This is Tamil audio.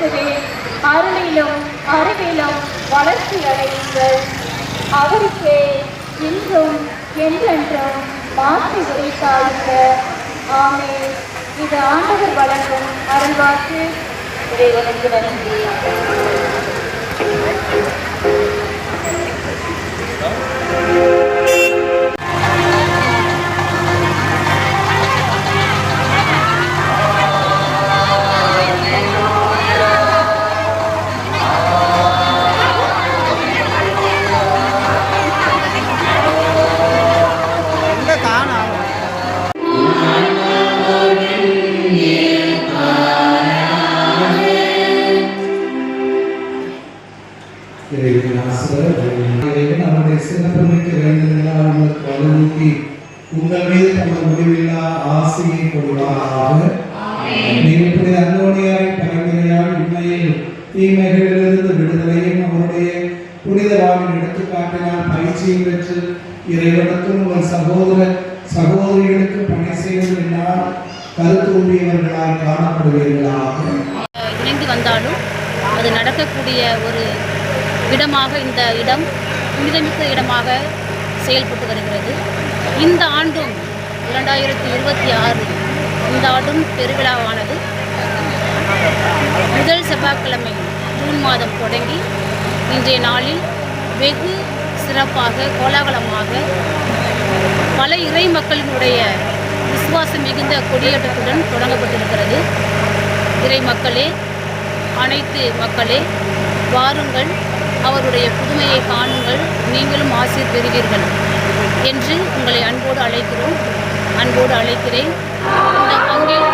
இயேசுவே அருளிலும் அறிவிலும் வளர்ச்சி அடையுங்கள். அவருக்கே இன்றும் என்றென்றும் மாற்றி உரைத்தாளுங்க. ஆமென். இது ஆண்டவர் வழங்கும் அருள்வாக்கு. இறைவனுக்கு நன்றி. அவருடைய சிறப்புமிக்க வேண்டுதலால் உங்களுக்கு வலுவூட்டி உங்கள் மீது தமது முடிவில்லா ஆசையை கொள்வாராக. நீங்கள் அந்தோனியாரை பரிந்துரையால் உண்மையில் தீமைகளிலிருந்து விடுதலையும் அவருடைய புனித வாழ்வின் எடுத்துக்காட்டினால் பயிற்சியும் பெற்று இறைவனுக்கும் உங்கள் சகோதரிகளுக்கு பணி செய்வதனால் கருத்தூண்டியவர்களால் காணப்படுவீர்களாக. இணைந்து வந்தாலும் அது நடக்கக்கூடிய ஒரு இடமாக இந்த இடம் புனிதமிக்க இடமாக செயல்பட்டு வருகிறது. இந்த ஆண்டும் 2026 இந்த ஆண்டும் பெருவிழாவானது முதல் செவ்வாய்க்கிழமை ஜூன் மாதம் தொடங்கி இன்றைய நாளில் வெகு சிறப்பாக கோலாகலமாக பல இறை மக்களினுடைய விசுவாசம் மிகுந்த கொடியேற்றத்துடன் தொடங்கப்பட்டிருக்கிறது. இறை மக்களே, அனைத்து மக்களே, வாருங்கள், அவருடைய புதுமையை காணுங்கள், நீங்களும் ஆசீர் பெறுவீர்கள் என்று உங்களை அன்போடு அழைக்கிறேன். இந்த பங்கில்